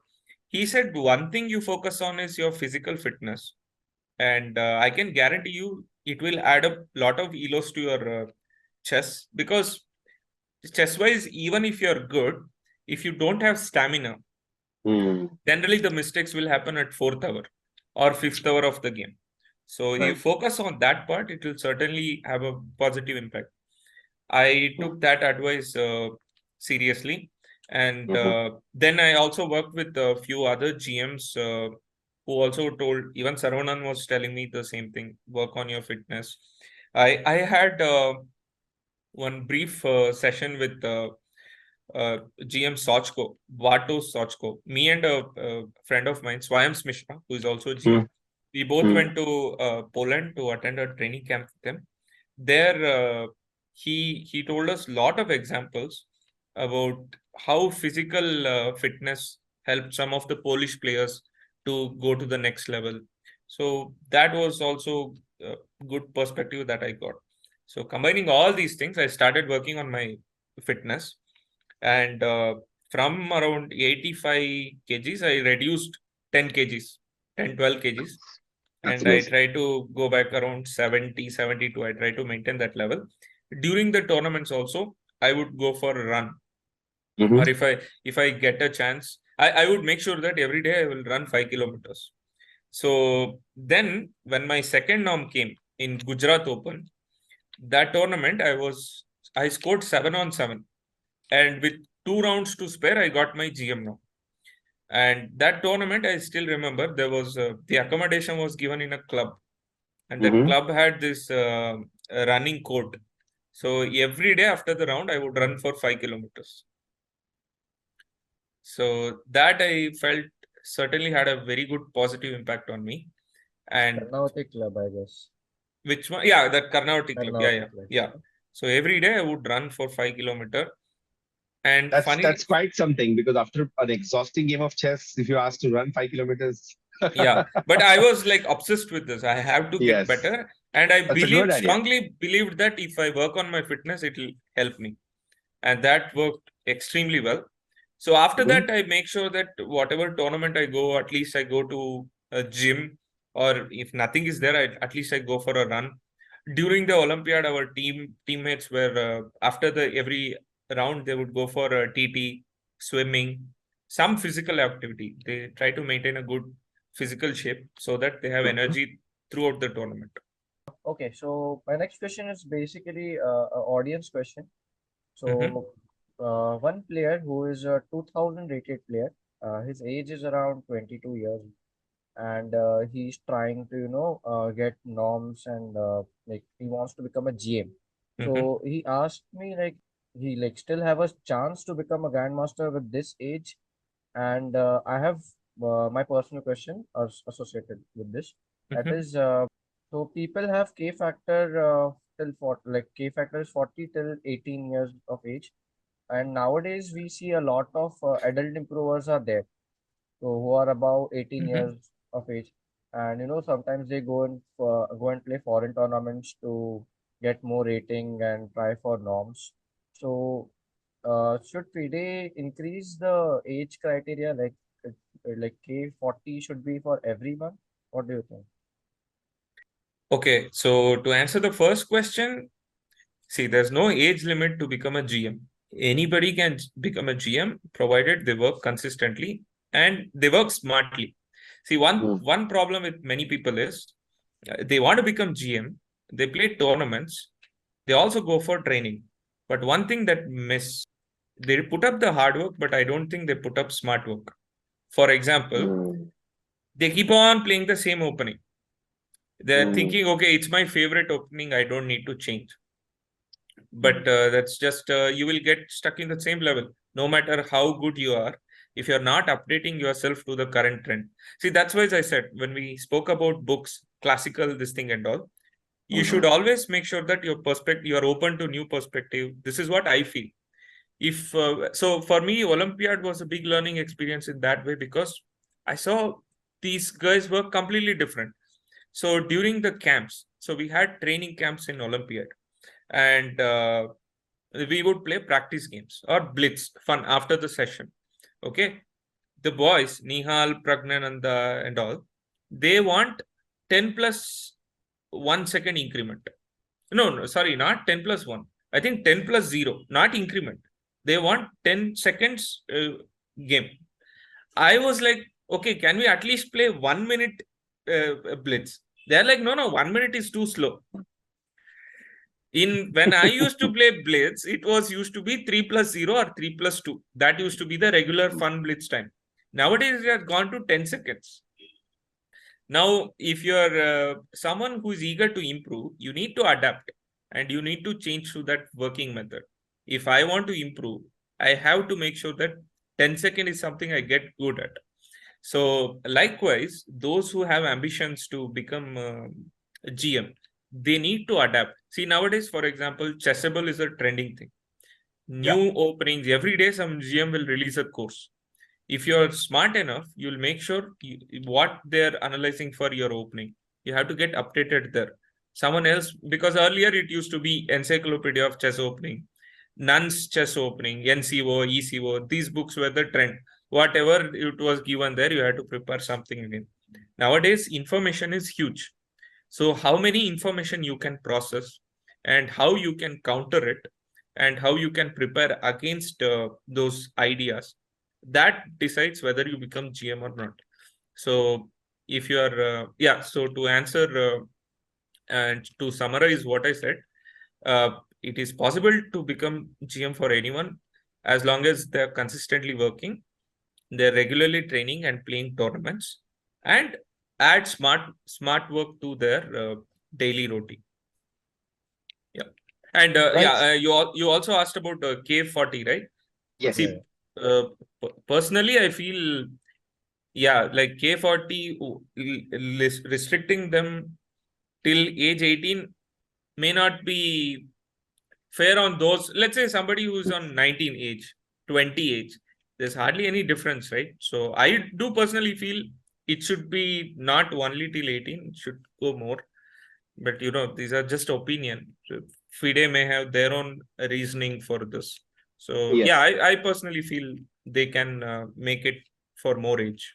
He said one thing you focus on is your physical fitness, and I can guarantee you it will add a lot of elos to your chess, because chess wise, even if you're good, if you don't have stamina, generally the mistakes will happen at 4th hour or 5th hour of the game. So you focus on that part, it will certainly have a positive impact. I took that advice seriously. And then I also worked with a few other GMs who also told, even Saravanan was telling me the same thing, work on your fitness. I had one brief session with GM Sochko, Vato Sochko. Me and a friend of mine, Swayam Mishra, who is also a GM, we both went to Poland to attend a training camp with them. There, he told us a lot of examples about how physical fitness helped some of the Polish players to go to the next level. So that was also a good perspective that I got. So combining all these things, I started working on my fitness, and from around 85 kgs, I reduced 10 kgs, 10, 12 kgs. And I try to go back around 70, 72. I try to maintain that level. During the tournaments also, I would go for a run. Or if I get a chance, I would make sure that every day I will run 5 kilometers. So then when my second norm came in Gujarat Open, that tournament I scored 7 on 7. And with 2 rounds to spare, I got my GM now. And that tournament, I still remember, there was the accommodation was given in a club, and the club had this running court. So every day after the round, I would run for 5 kilometers. So that I felt certainly had a very good positive impact on me. And Karnataka club, I guess. Which one? Yeah, the Karnataka club. Karnataka club. Yeah. So every day I would run for 5 kilometers. And that's quite something, because after an exhausting game of chess, if you ask to run 5 kilometers. Yeah, but I was like obsessed with this. I have to get better. And I strongly believed that if I work on my fitness, it will help me. And that worked extremely well. So after that, I make sure that whatever tournament I go, at least I go to a gym, or if nothing is there, at least I go for a run. During the Olympiad, our teammates were after every round, they would go for a TT, swimming, some physical activity. They try to maintain a good physical shape so that they have energy throughout the tournament. Okay, so my next question is basically an audience question. So one player who is a 2000 rated player, his age is around 22 years, and he's trying to get norms, and like he wants to become a GM. So he asked me, like, he like still have a chance to become a grandmaster with this age. And I have my personal question associated with this. That is, so people have K factor till 40, like K factor is 40 till 18 years of age. And nowadays we see a lot of adult improvers are there, so who are above 18 years of age. And sometimes they go and play foreign tournaments to get more rating and try for norms. So should FIDE increase the age criteria, like K40 should be for everyone? What do you think? Okay, so to answer the first question, see, there's no age limit to become a GM. Anybody can become a GM provided they work consistently and they work smartly. See, one problem with many people is they want to become GM, they play tournaments, they also go for training. But one thing that they put up the hard work, but I don't think they put up smart work. For example, they keep on playing the same opening. They're thinking, okay, it's my favorite opening, I don't need to change. But that's just you will get stuck in the same level no matter how good you are if you're not updating yourself to the current trend. See, that's why I said when we spoke about books, classical, this thing and all, you should always make sure that your perspective, you are open to new perspective. This is what I feel. So for me, Olympiad was a big learning experience in that way, because I saw these guys were completely different. So during the camps, so we had training camps in Olympiad, and we would play practice games or blitz fun after the session. Okay, the boys, Nihal, Pragnananda, and all, they want 10 plus 1 second increment. No, sorry, not 10 plus 1. I think 10 plus 0, not increment. They want 10 seconds game. I was like, okay, can we at least play 1 minute blitz? They're like, no, 1 minute is too slow. When I used to play blitz, it was used to be 3 plus 0 or 3 plus 2. That used to be the regular fun blitz time. Nowadays, it has gone to 10 seconds. Now, if you're someone who is eager to improve, you need to adapt and you need to change to that working method. If I want to improve, I have to make sure that 10 second is something I get good at. So likewise, those who have ambitions to become a GM, they need to adapt. See, nowadays, for example, Chessable is a trending thing. New openings, every day some GM will release a course. If you're smart enough, you'll make sure what they're analyzing for your opening. You have to get updated there. Someone else, because earlier it used to be Encyclopedia of Chess Opening, Nunn's Chess Opening, NCO, ECO. These books were the trend. Whatever it was given there, you had to prepare something again. Nowadays, information is huge. So how many information you can process and how you can counter it and how you can prepare against those ideas, that decides whether you become GM or not. So if you are, so to answer and to summarize what I said, it is possible to become GM for anyone as long as they're consistently working, they're regularly training and playing tournaments, and add smart work to their daily routine. Yeah. And you also asked about K40, right? Yes. See, personally, I feel, like K40, restricting them till age 18 may not be fair on those. Let's say somebody who's on 19 age, 20 age, there's hardly any difference, right? So I do personally feel it should be not only till 18, it should go more. But these are just opinion. FIDE may have their own reasoning for this. So Yes. I personally feel they can make it for more age.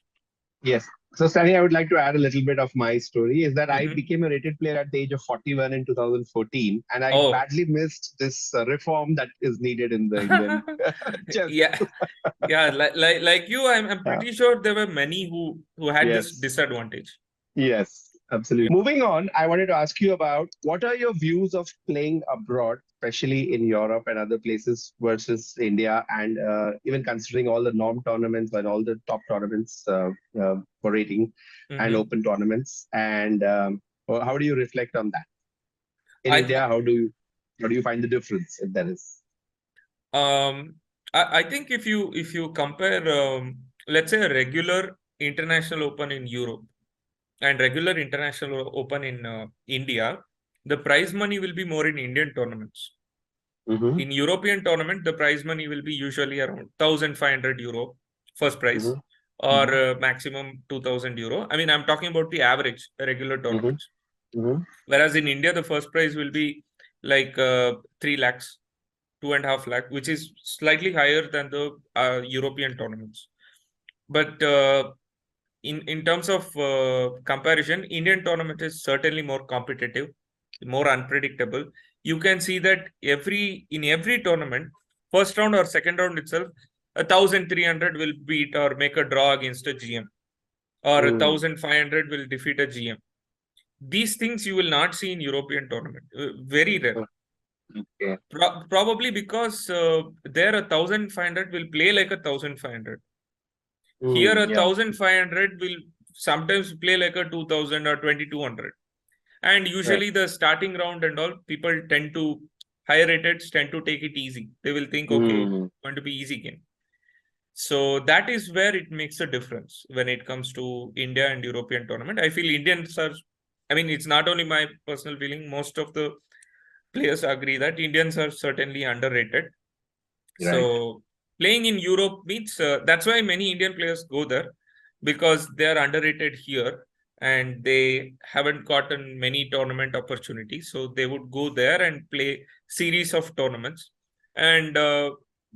Yes. So, Stany, I would like to add a little bit of my story. Is that I Mhm. became a rated player at the age of 41 in 2014, and I Oh. badly missed this reform that is needed in the Indian chess. Yeah, like you, I'm pretty sure there were many who had this Yes. disadvantage. Yes, absolutely. Moving on, I wanted to ask you about what are your views of playing abroad, especially in Europe and other places versus India, and even considering all the norm tournaments and all the top tournaments for rating and Mhm. open tournaments, and how do you reflect on that? In I India, think how do you find the difference, if there is? um I think if you compare let's say a regular international open in Europe and regular international open in India, the prize money will be more in Indian tournaments. Mm-hmm. In European tournament, the prize money will be usually around 1,500 euro first prize, Mm-hmm. or Mm-hmm. maximum 2,000 euro. I mean, I'm talking about the average regular Mm-hmm. tournaments. Mm-hmm. Whereas in India, the first prize will be like 3 lakhs, 2.5 lakh, which is slightly higher than the European tournaments. But in terms of comparison, Indian tournament is certainly more competitive, more unpredictable. You can see that in every tournament, first round or second round itself, 1,300 will beat or make a draw against a GM, or 1,500 will defeat a GM. These things you will not see in European tournament. Very rare. Okay. Probably because there 1,500 will play like 1,500. Here, Yeah. 1,500 will sometimes play like a 2,000 or 2,200. And usually the starting round and all, people tend to, higher rateds tend to take it easy. They will think, okay, it's going to be easy game. So that is where it makes a difference when it comes to India and European tournament. I feel Indians are, I mean, it's not only my personal feeling, most of the players agree that Indians are certainly underrated. Right. So playing in Europe means that's why many Indian players go there, because they are underrated here and they haven't gotten many tournament opportunities. So they would go there and play series of tournaments, and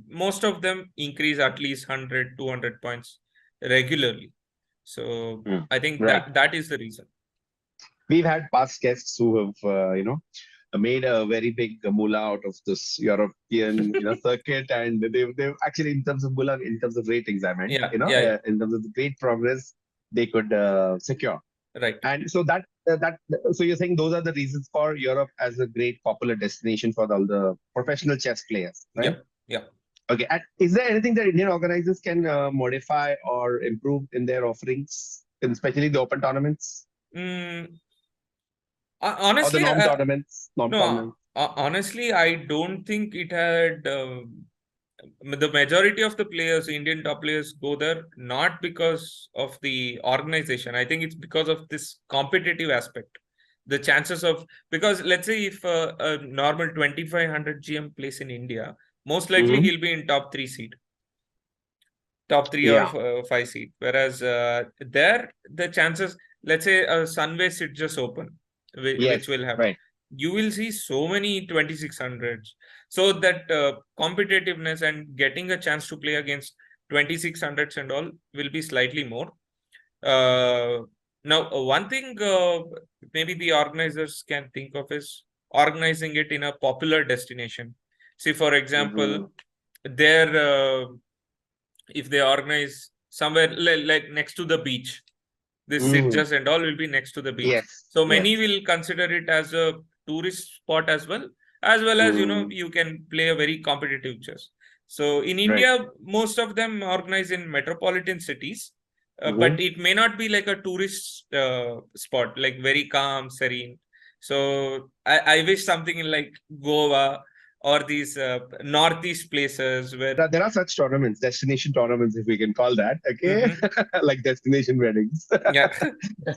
most of them increase at least 100, 200 points regularly. So Mm. I think Right. that is the reason. We've had past guests who have, made a very big moolah out of this European, circuit, and they've actually, in terms of moolah, in terms of ratings, I meant, Yeah, yeah, in terms of the great progress they could secure. right. And so so you're saying those are the reasons for Europe as a great popular destination for all the professional chess players, right? Yeah, yeah. Okay. And is there anything that Indian organizers can modify or improve in their offerings, especially the open tournaments Mm, or the honestly, norm tournaments? Norm no, tournaments. honestly, I don't think it had. The majority of the players, Indian top players, go there not because of the organization. I think it's because of this competitive aspect. The chances of, because let's say if a normal 2500 GM plays in India, most likely Hmm. he'll be in top three seed, top three or Yeah. five seed. Whereas there, the chances, let's say a Sunway sit just open, which Yes. will happen. Right. You will see so many 2600s. So that competitiveness and getting a chance to play against 2600s and all will be slightly more. Now, one thing maybe the organizers can think of is organizing it in a popular destination. See, for example, Hmm. there if they organize somewhere like next to the beach, this Hmm. sitges and all will be next to the beach. Yes. So Yes. many will consider it as a tourist spot as well as Hmm. you can play a very competitive chess. So in Right. India, most of them organize in metropolitan cities, Hmm. but it may not be like a tourist spot, like very calm, serene. So I wish something in like Goa or these northeast places where. There are such tournaments, destination tournaments, if we can call that. Okay. Mhm. Like destination weddings. Yeah.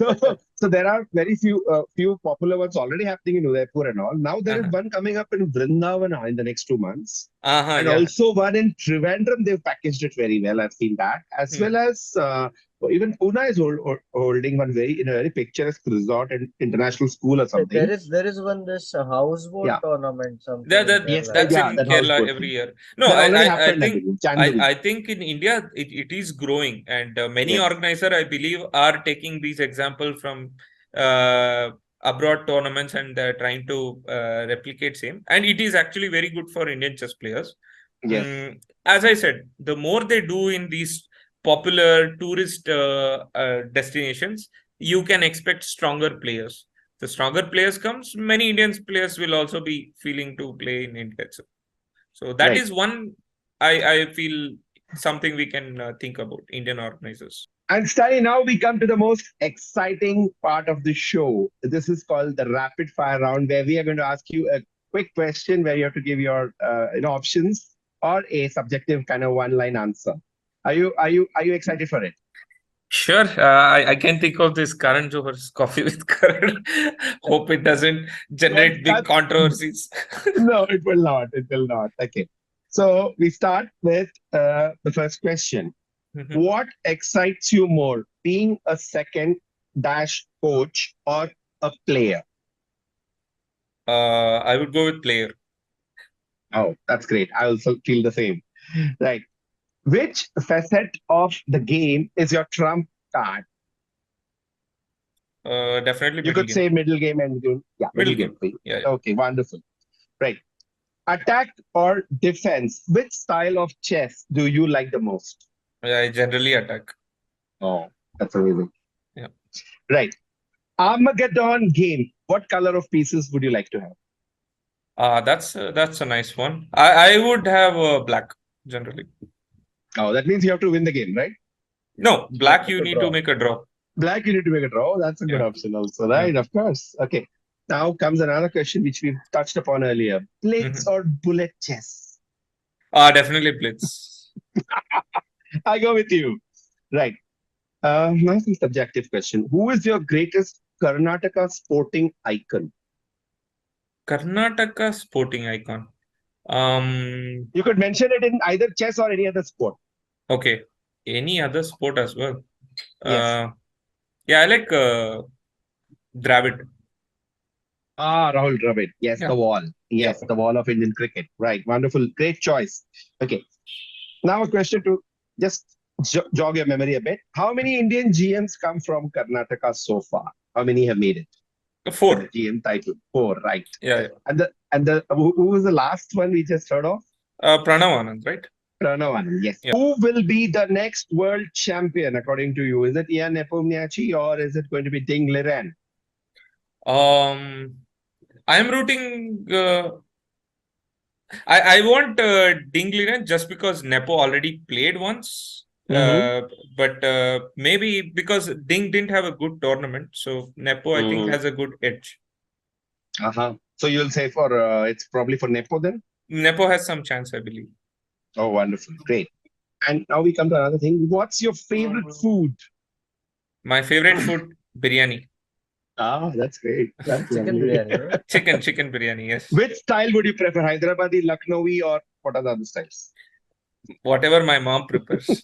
so, so there are very few popular ones already happening in Udaipur and all. Now there is Uh-huh. one coming up in Vrindavana in the next 2 months, Uh-huh, and yeah. also one in Trivandrum. They've packaged it very well. I've seen that, as well Hmm. as even Pune is holding one very in a very picturesque resort and international school or something. There is one this houseboat Yeah. tournament something That, in that Yes. Kerala. that's Yeah. in That Kerala houseboat every thing. year. No, That already I happened, I think believe, January. I think in India it is growing, and many Yes. organizers I believe are taking these example from uh, abroad tournaments, and they're trying to replicate same. And it is actually very good for Indian chess players. Yes. As I said, the more they do in these popular tourist destinations, you can expect stronger players. The stronger players comes, many Indian players will also be feeling to play in India itself. So that Right. is one I feel something we can think about Indian organizers. And Stany, now we come to the most exciting part of the show. This is called the rapid fire round, where we are going to ask you a quick question where you have to give your options or a subjective kind of one-line answer. Are you excited for it? Sure, I can think of this Karan Johar's Coffee with Karan. Hope it doesn't generate big That's controversies. no, it will not. It will not. Okay. So we start with the first question. Mhm. What excites you more, being a second dash coach or a player? I would go with player. Oh, that's great. I also feel the same. Right. Which facet of the game is your trump card? Definitely You middle could game. say middle game and game. Yeah, Middle middle game game. for you. Yeah, yeah. Okay, wonderful. Right. Attack or defense? Which style of chess do you like the most? I generally attack. Oh, that's amazing. Yeah. Right. Armageddon game. What color of pieces would you like to have? That's a nice one. I would have black generally. Oh, that means you have to win the game, right? No, You black have you to need to draw. make a draw. Black, you need to make a draw. That's a good Yeah. option, also, Mm. right? Of course. Okay. Now comes another question which we've touched upon earlier. Blitz Mhm. or bullet chess? Definitely blitz. I go with you. Right. Nice and subjective question. Who is your greatest Karnataka sporting icon? Karnataka sporting icon. Um, You could mention it in either chess or any other sport. okay. Any other sport as well? Yes. Yeah, I like Dravid. Rahul Dravid. Yes, Yeah. the wall. Yeah. Yes, the wall of Indian cricket. Right. Wonderful. Great choice. Okay. Now a question to just jog your memory a bit. How many Indian GMs come from Karnataka so far? How many have made it to the 4. GM title? Four, right. Yeah, yeah. And the who was the last one we just heard of? Pranav Anand, right? Pranav Anand, yes. Yeah. Who will be the next world champion according to you? Is it Ian Nepomniachtchi or is it going to be Ding Liren? I'm rooting. I want Ding Liren just because Nepo already played once. Mm-hmm. But maybe because Ding didn't have a good tournament, so Nepo I think Mm-hmm. has a good edge. Uh-huh. So you'll say for it's probably for Nepo then? Nepo has some chance, I believe. Oh, wonderful. Great. And now we come to another thing. What's your favorite food? My favorite food, biryani. Ah, that's great. That's Chicken lovely. biryani, right? Chicken biryani, yes. Which style would you prefer? Hyderabadi, Lucknowi, or what are the other styles? Whatever my mom prepares.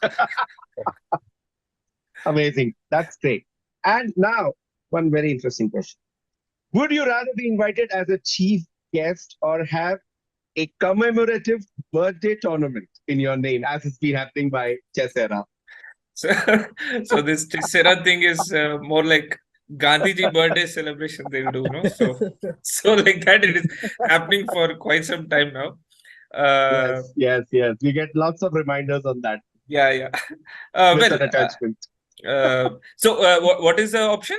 Amazing. That's great. And now, one very interesting question. Would you rather be invited as a chief guest or have a commemorative birthday tournament in your name, as it's been happening by Chess Era? So this Tisera thing is more like Gandhiji birthday celebration they do, no? So like that it is happening for quite some time now. Yes. We get lots of reminders on that Yeah. with Well, an attachment. so what is the option?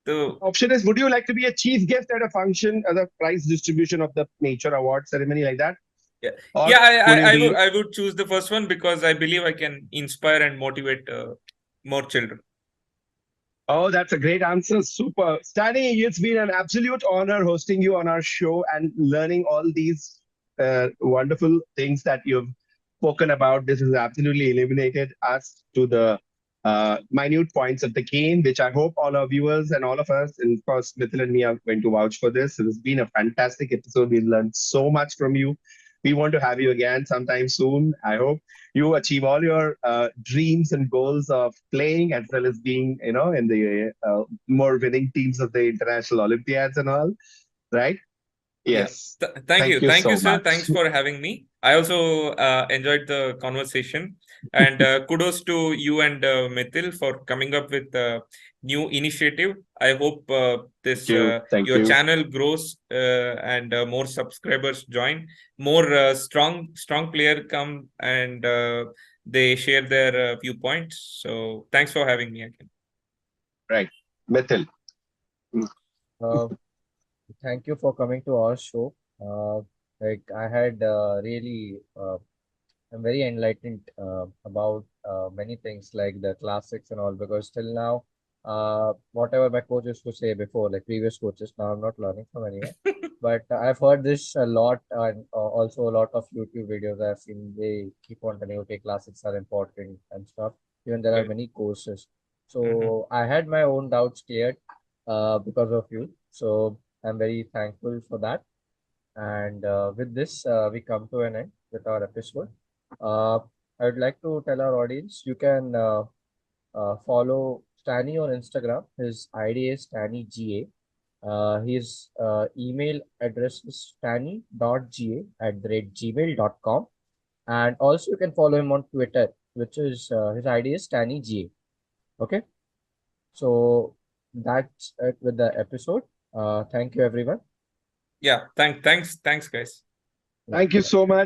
The Option is, would you like to be a chief guest at a function as a prize distribution of the nature award ceremony like that? yeah, Or yeah, would you be I would choose the first one because I believe I can inspire and motivate more children. Oh, that's a great answer. Super. Stany, it's been an absolute honor hosting you on our show and learning all these wonderful things that you've spoken about. This has absolutely illuminated us to the minute points of the game, which I hope all our viewers and all of us, and of course, Mithil and me are going to vouch for this. It has been a fantastic episode. We've learned so much from you. We want to have you again sometime soon. I hope you achieve all your dreams and goals of playing as well as being, in the more winning teams of the international Olympiads and all, right? Yeah. Yes. Thank you. Thank you Thank you, so sir. much. Thanks for having me. I also enjoyed the conversation. And kudos to you and Mithil for coming up with a new initiative. I hope this Thank your you. channel grows and more subscribers join. More strong player come and they share their viewpoints. So thanks for having me again. Right. Mithil. Uh, Thank you for coming to our show. Like I had really, I'm very enlightened about many things like the classics and all because till now, whatever my coach used to say before, like previous coaches, now I'm not learning from anyone. But I've heard this a lot and also a lot of YouTube videos I've seen. They keep on telling, okay, classics are important and stuff. Even there are Right. many courses. Mhm. So I had my own doubts cleared because of you. So I'm very thankful for that. And with this, we come to an end with our episode. Uh, I would like to tell our audience you can follow Stany on Instagram. His ID is StanyGA. His email address is stany.ga@gmail.com. And also, you can follow him on Twitter, which is his ID is StanyGA. Okay. So that's it with the episode. Thank you, everyone. Yeah. Thanks, guys. Thank you so much.